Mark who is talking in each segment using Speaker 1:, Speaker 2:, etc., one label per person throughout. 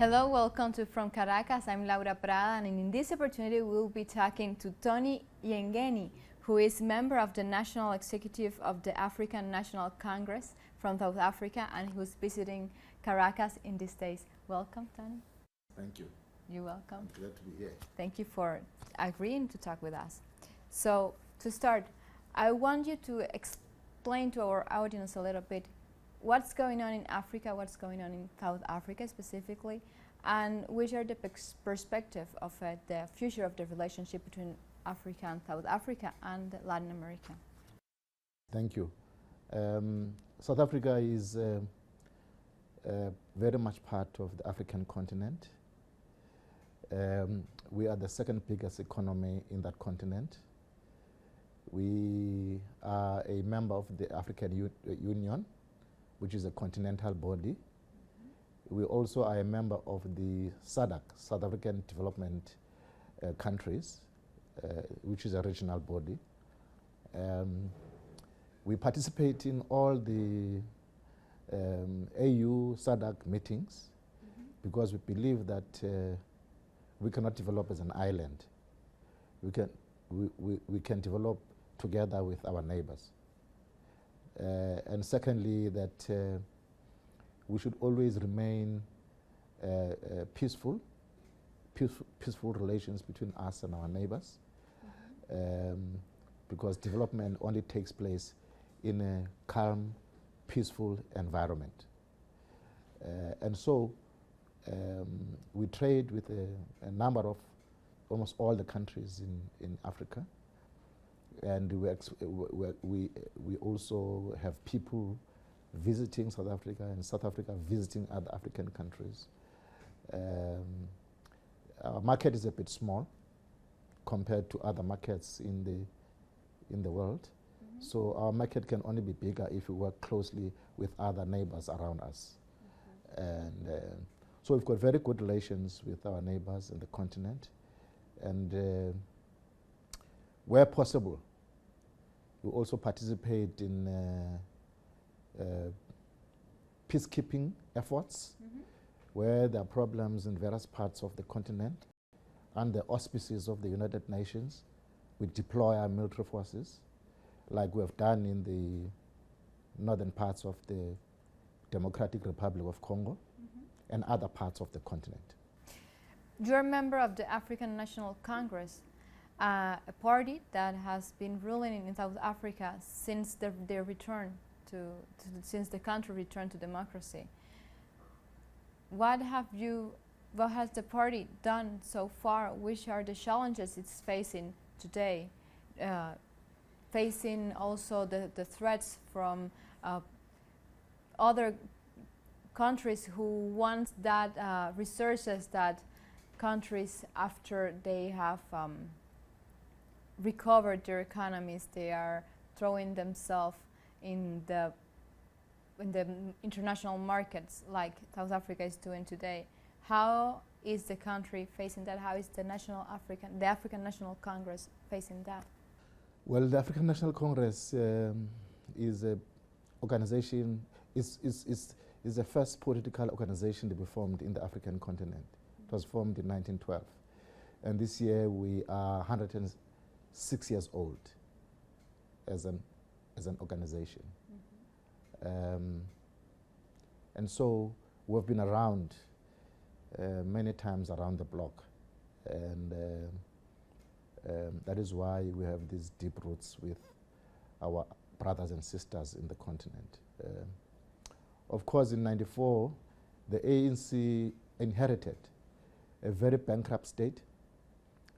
Speaker 1: Hello, welcome to From Caracas. I'm Laura Prada, and in this opportunity we'll be talking to Tony Yengeni, who is member of the National Executive of the African National Congress from South Africa and who's visiting Caracas in these days. Welcome, Tony.
Speaker 2: Thank you.
Speaker 1: You're welcome.
Speaker 2: I'm glad to be here.
Speaker 1: Thank you for agreeing to talk with us. So, to start, I want you to explain to our audience a little bit what's going on in Africa, what's going on in South Africa specifically, and which are the perspective of the future of the relationship between Africa and South Africa and Latin America.
Speaker 2: Thank you. South Africa is very much part of the African continent. We are the second biggest economy in that continent. We are a member of the African Union, which is a continental body. We also are a member of the SADC, South African Development Countries, which is a regional body. We participate in all the AU SADC meetings because we believe that we cannot develop as an island. We can develop together with our neighbors. And secondly, that we should always remain peaceful relations between us and our neighbors, because development only takes place in a calm, peaceful environment. And so we trade with a number of almost all the countries in Africa. And we also have people visiting South Africa and South Africa visiting other African countries. Our market is a bit small compared to other markets in the world. So our market can only be bigger if we work closely with other neighbors around us. And so we've got very good relations with our neighbors in the continent. And where possible, we also participate in peacekeeping efforts where there are problems in various parts of the continent. Under the auspices of the United Nations, we deploy our military forces, like we have done in the northern parts of the Democratic Republic of Congo and other parts of the continent.
Speaker 1: You're a member of the African National Congress, a party that has been ruling in South Africa since their return since the country returned to democracy. What has the party done so far? Which are the challenges it's facing today? Facing also the threats from other countries who want that resources that countries, after they have recovered their economies, they are throwing themselves in the international markets like South Africa is doing today. How is the country facing that? How is the African National Congress facing that?
Speaker 2: Well, the African National Congress is a organization, is the first political organization to be formed in the African continent. It was formed in 1912. And this year we are 106 years old as an organization. And so we've been around many times around the block. And that is why we have these deep roots with our brothers and sisters in the continent. Of course, in '94, the ANC inherited a very bankrupt state.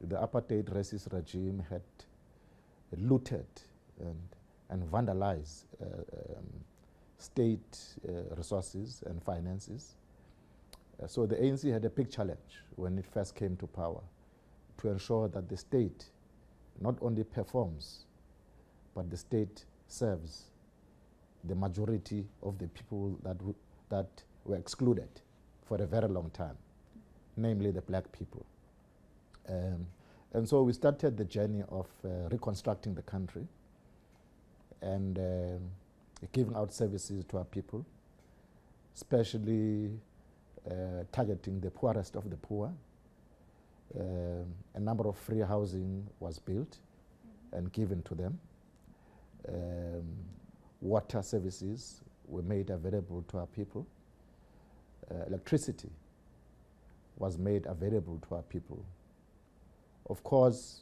Speaker 2: The apartheid racist regime had looted and vandalized state resources and finances. So the ANC had a big challenge when it first came to power to ensure that the state not only performs, but the state serves the majority of the people that were excluded for a very long time, namely the black people. And so we started the journey of reconstructing the country and giving out services to our people, especially targeting the poorest of the poor. A number of free housing was built and given to them. Water services were made available to our people. Electricity was made available to our people. Of course,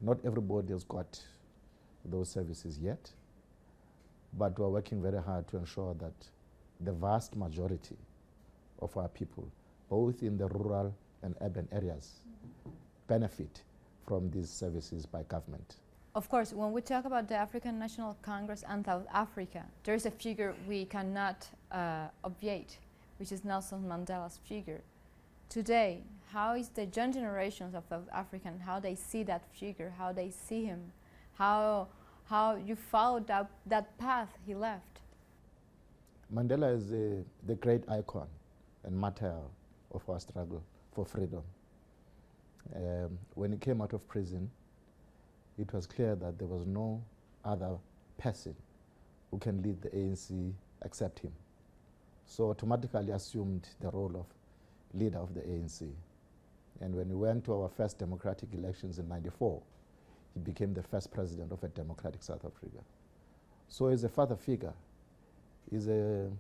Speaker 2: not everybody has got those services yet, but we're working very hard to ensure that the vast majority of our people, both in the rural and urban areas, benefit from these services by government.
Speaker 1: Of course, when we talk about the African National Congress and South Africa, there is a figure we cannot obviate, which is Nelson Mandela's figure. Today, how is the young generations of South African, how they see that figure, how they see him, how you followed that path he left?
Speaker 2: Mandela is the great icon and martyr of our struggle for freedom. When he came out of prison, it was clear that there was no other person who can lead the ANC except him. So automatically assumed the role of leader of the ANC. And when we went to our first democratic elections in '94, he became the first president of a democratic South Africa. So he's a father figure. He's a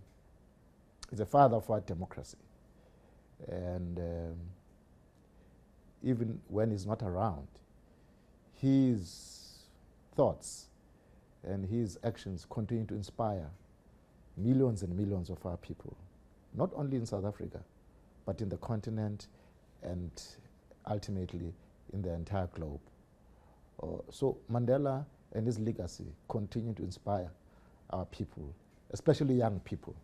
Speaker 2: father of our democracy. And even when he's not around, his thoughts and his actions continue to inspire millions and millions of our people, not only in South Africa, but in the continent and ultimately in the entire globe. So Mandela and his legacy continue to inspire our people, especially young people.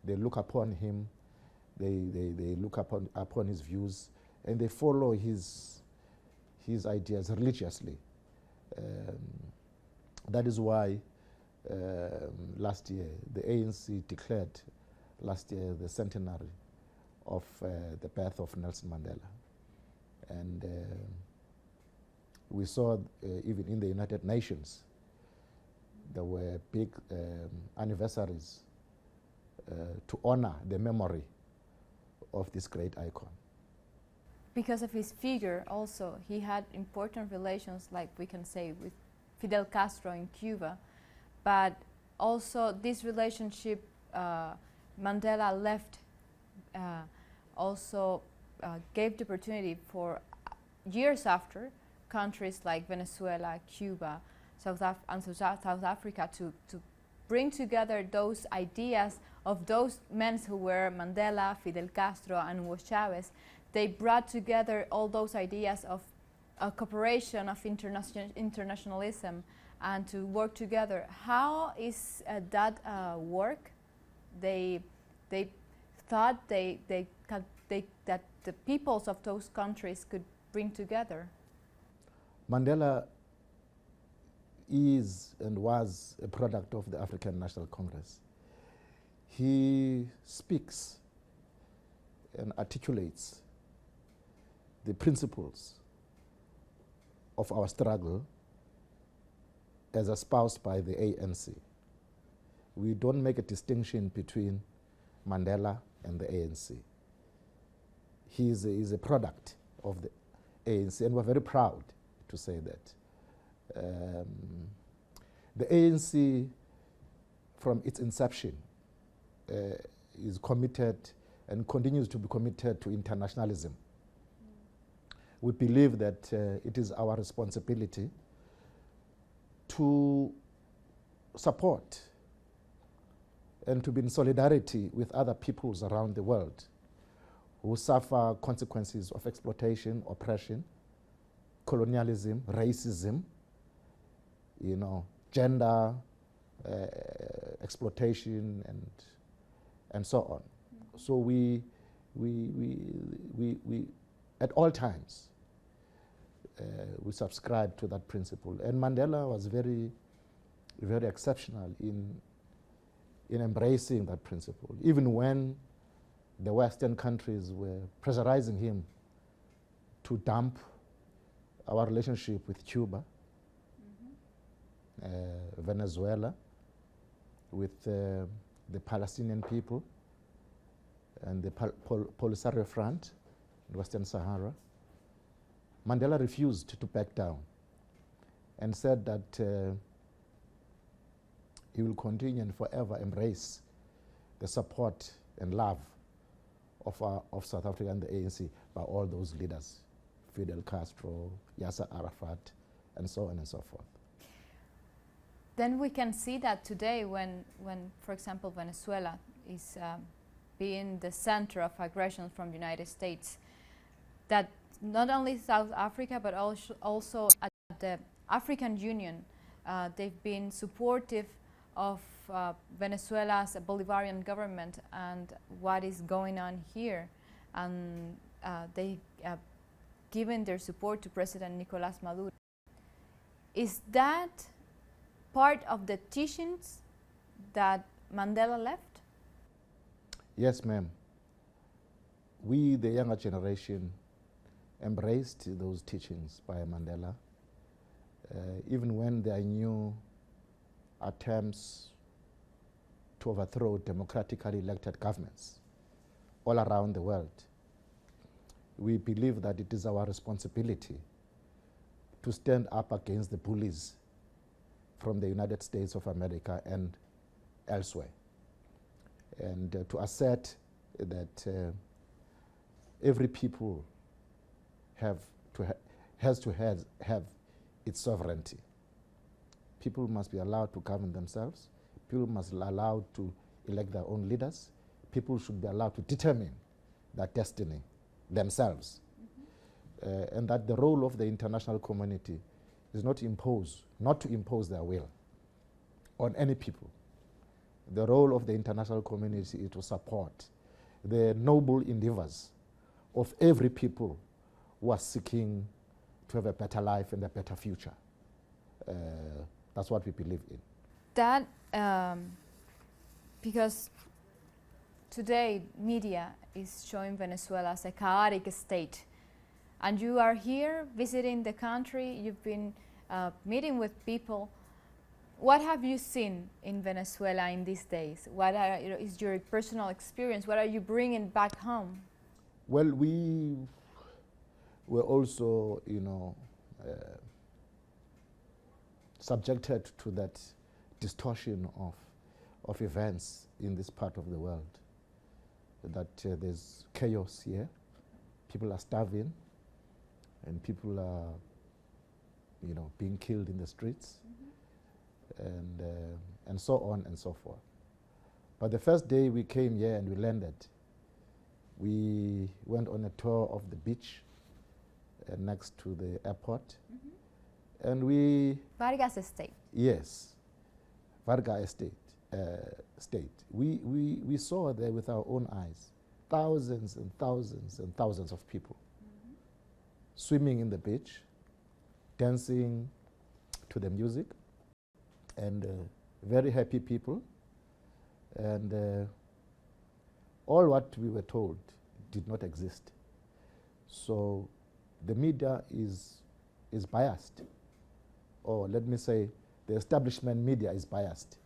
Speaker 2: They look upon him, they look upon his views, and they follow his ideas religiously. That is why last year the ANC declared last year the centenary of the birth of Nelson Mandela. And we saw even in the United Nations, there were big anniversaries to honor the memory of this great icon.
Speaker 1: Because of his figure also, he had important relations, like we can say, with Fidel Castro in Cuba. But also this relationship Mandela left also gave the opportunity for years after countries like Venezuela, Cuba, South Africa to bring together those ideas of those men who were Mandela, Fidel Castro, and Hugo Chavez. They brought together all those ideas of cooperation, of internationalism, and to work together. How is that work? They thought that the peoples of those countries could bring together.
Speaker 2: Mandela is and was a product of the African National Congress. He speaks and articulates the principles of our struggle as espoused by the ANC. We don't make a distinction between Mandela and the ANC. He is a product of the ANC, and we're very proud to say that. The ANC, from its inception, is committed and continues to be committed to internationalism. We believe that it is our responsibility to support and to be in solidarity with other peoples around the world who suffer consequences of exploitation, oppression, colonialism, racism, gender exploitation, and so on. So we at all times we subscribe to that principle. And Mandela was very, very exceptional in embracing that principle, even when the Western countries were pressurizing him to dump our relationship with Cuba, Venezuela, with the Palestinian people, and the Polisario Front in Western Sahara, Mandela refused to back down and said that he will continue and forever embrace the support and love of South Africa and the ANC by all those leaders, Fidel Castro, Yasser Arafat, and so on and so forth.
Speaker 1: Then we can see that today when for example, Venezuela is being the center of aggression from the United States, that not only South Africa, but also at the African Union, they've been supportive of Venezuela's Bolivarian government and what is going on here. And they given their support to President Nicolás Maduro. Is that part of the teachings that Mandela left?
Speaker 2: Yes, ma'am. We, the younger generation, embraced those teachings by Mandela, even when there are new attempts to overthrow democratically elected governments all around the world. We believe that it is our responsibility to stand up against the bullies from the United States of America and elsewhere, and to assert that every people has to have its sovereignty. People must be allowed to govern themselves. People must be allowed to elect their own leaders. People should be allowed to determine their destiny themselves. And that the role of the international community is not to impose their will on any people. The role of the international community is to support the noble endeavors of every people who are seeking to have a better life and a better future. That's what we believe in.
Speaker 1: That, because today media is showing Venezuela as a chaotic state, and you are here visiting the country, you've been meeting with people. What have you seen in Venezuela in these days? What is your personal experience? What are you bringing back home?
Speaker 2: Well, we were also, subjected to that distortion of events in this part of the world. That there's chaos here, people are starving, and people are, being killed in the streets, and so on and so forth. But the first day we came here and we landed, we went on a tour of the beach next to the airport, and we...
Speaker 1: Vargas Estate.
Speaker 2: Yes, Vargas Estate. We saw there with our own eyes thousands and thousands and thousands of people swimming in the beach, dancing to the music, and very happy people. And all what we were told did not exist. So the media is biased, or let me say the establishment media is biased.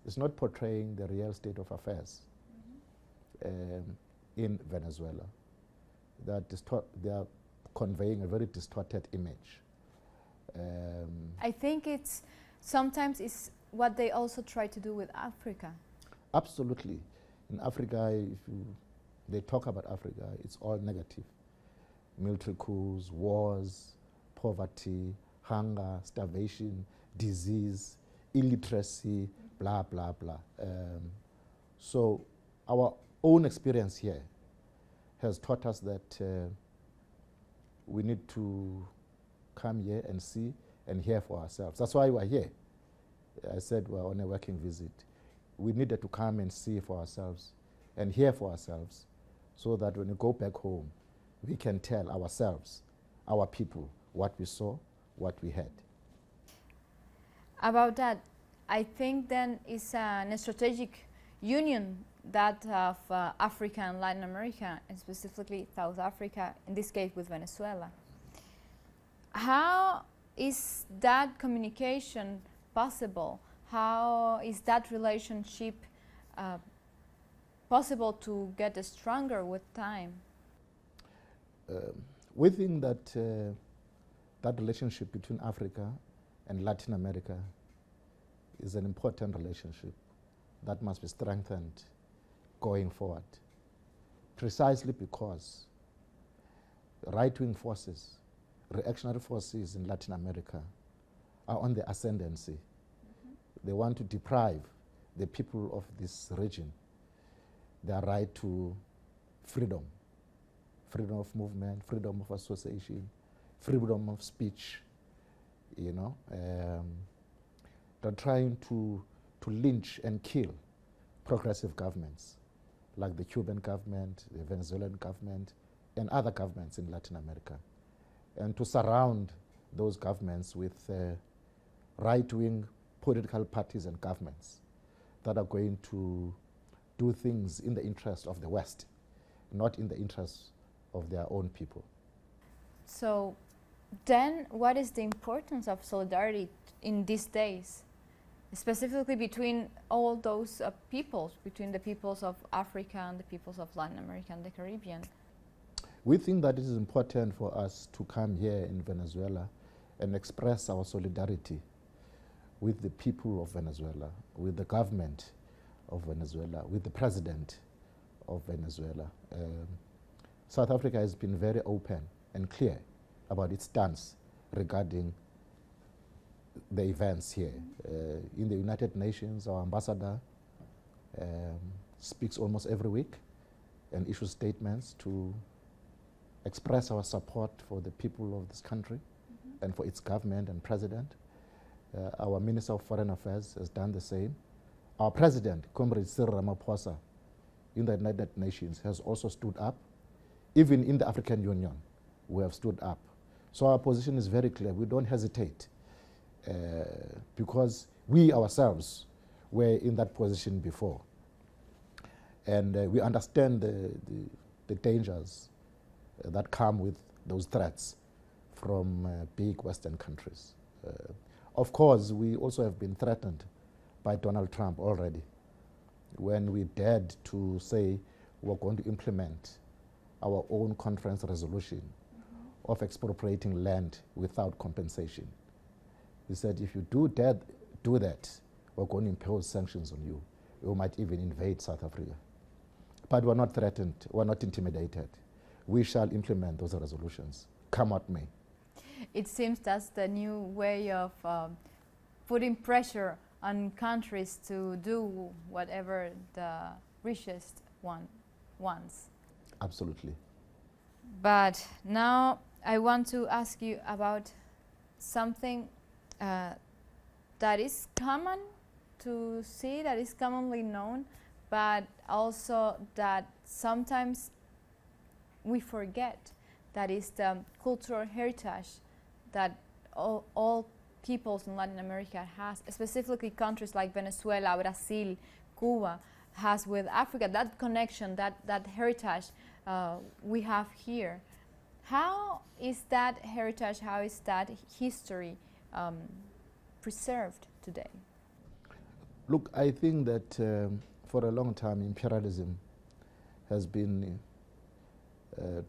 Speaker 2: It's not portraying the real state of affairs in Venezuela. They are conveying a very distorted image.
Speaker 1: I think sometimes it's what they also try to do with Africa.
Speaker 2: Absolutely. In Africa, they talk about Africa, it's all negative. Military coups, wars, poverty, hunger, starvation, disease, illiteracy, blah, blah, blah. So our own experience here has taught us that we need to come here and see and hear for ourselves. That's why we're here. I said we're on a working visit. We needed to come and see for ourselves and hear for ourselves, so that when we go back home, we can tell ourselves, our people, what we saw, what we had.
Speaker 1: About that, I think then it's a strategic union that of Africa and Latin America, and specifically South Africa, in this case with Venezuela. How is that communication possible? How is that relationship possible to get stronger with time?
Speaker 2: We think that that relationship between Africa and Latin America is an important relationship that must be strengthened going forward, precisely because right-wing forces, reactionary forces in Latin America are on the ascendancy. They want to deprive the people of this region their right to freedom, freedom of movement, freedom of association, freedom of speech, you know. They're trying to lynch and kill progressive governments like the Cuban government, the Venezuelan government, and other governments in Latin America, and to surround those governments with right-wing political parties and governments that are going to do things in the interest of the West, not in the interest of their own people.
Speaker 1: So then what is the importance of solidarity in these days, specifically between all those peoples, between the peoples of Africa and the peoples of Latin America and the Caribbean?
Speaker 2: We think that it is important for us to come here in Venezuela and express our solidarity with the people of Venezuela, with the government of Venezuela, with the president of Venezuela. South Africa has been very open and clear about its stance regarding the events here. In the United Nations, our ambassador speaks almost every week and issues statements to express our support for the people of this country and for its government and president. Our Minister of Foreign Affairs has done the same. Our President, Comrade Cyril Ramaphosa, in the United Nations has also stood up. Even in the African Union, we have stood up. So our position is very clear. We don't hesitate because we ourselves were in that position before. And we understand the dangers that come with those threats from big Western countries. Of course, we also have been threatened by Donald Trump already when we dared to say we're going to implement our own conference resolution of expropriating land without compensation. He said, if you do that, we're going to impose sanctions on you. We might even invade South Africa. But we're not threatened, we're not intimidated. We shall implement those resolutions, come what may.
Speaker 1: It seems that's the new way of putting pressure on countries to do whatever the richest one wants.
Speaker 2: Absolutely.
Speaker 1: But now I want to ask you about something that is common to see, that is commonly known, but also that sometimes we forget, that is the cultural heritage that all peoples in Latin America has, specifically countries like Venezuela, Brazil, Cuba, has with Africa, that connection, that heritage we have here. How is that heritage, how is that history preserved today?
Speaker 2: Look, I think that for a long time imperialism has been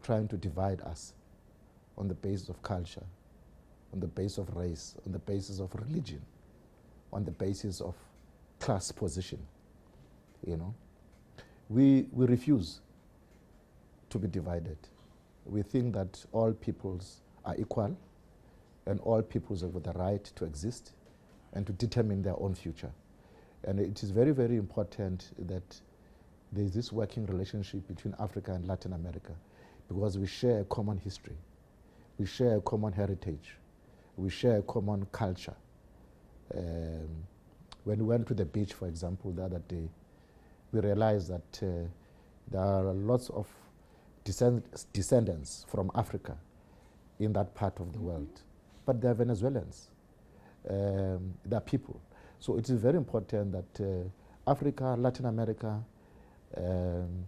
Speaker 2: trying to divide us on the basis of culture, on the basis of race, on the basis of religion, on the basis of class position. You know, we refuse to be divided. We think that all peoples are equal and all peoples have the right to exist and to determine their own future. And it is very, very important that there is this working relationship between Africa and Latin America because we share a common history, we share a common heritage, we share a common culture. When we went to the beach, for example, the other day, we realized that there are lots of descendants from Africa in that part of the world. But they're Venezuelans, they're people. So it is very important that Africa, Latin America, and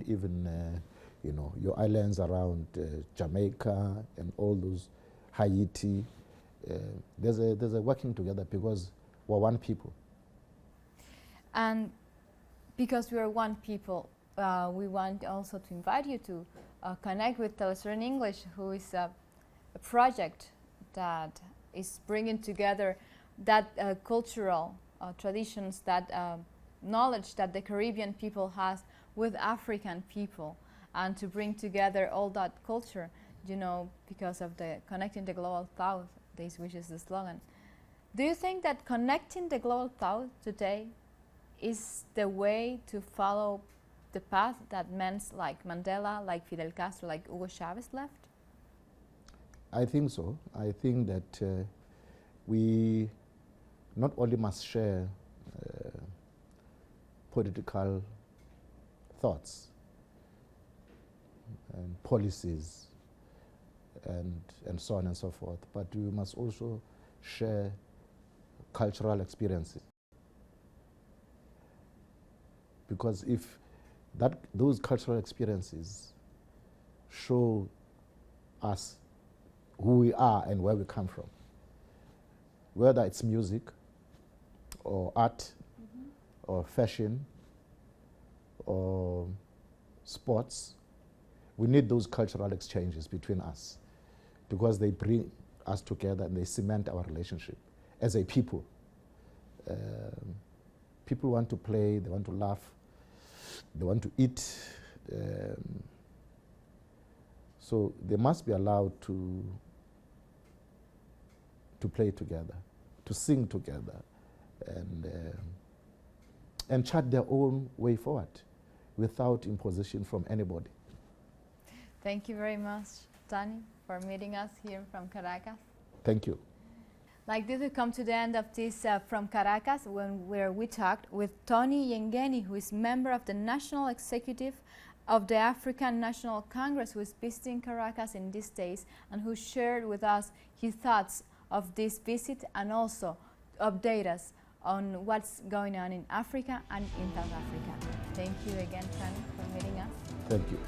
Speaker 2: even you know, your islands around Jamaica and all those, Haiti, there's a working together because we're one people.
Speaker 1: And because we are one people, we want also to invite you to connect with Telesur English, who is a project that is bringing together that cultural traditions, that knowledge that the Caribbean people has with African people, and to bring together all that culture, you know, because of the Connecting the Global South, this which is the slogan. Do you think that connecting the Global South today is the way to follow the path that men like Mandela, like Fidel Castro, like Hugo Chavez left?
Speaker 2: I think so. I think that we not only must share political thoughts and policies and so on and so forth, but we must also share cultural experiences. Because if those cultural experiences show us who we are and where we come from, whether it's music or art or fashion or sports, we need those cultural exchanges between us, because they bring us together and they cement our relationship as a people. People want to play, they want to laugh, they want to eat. So they must be allowed to play together, to sing together, and chart their own way forward without imposition from anybody.
Speaker 1: Thank you very much, Tony, for meeting us here from Caracas.
Speaker 2: Thank you.
Speaker 1: Like this, we come to the end of this from Caracas, where we talked with Tony Yengeni, who is member of the National Executive of the African National Congress, who is visiting Caracas in these days, and who shared with us his thoughts of this visit, and also update us on what's going on in Africa and in South Africa. Thank you again, Tony, for meeting us.
Speaker 2: Thank you.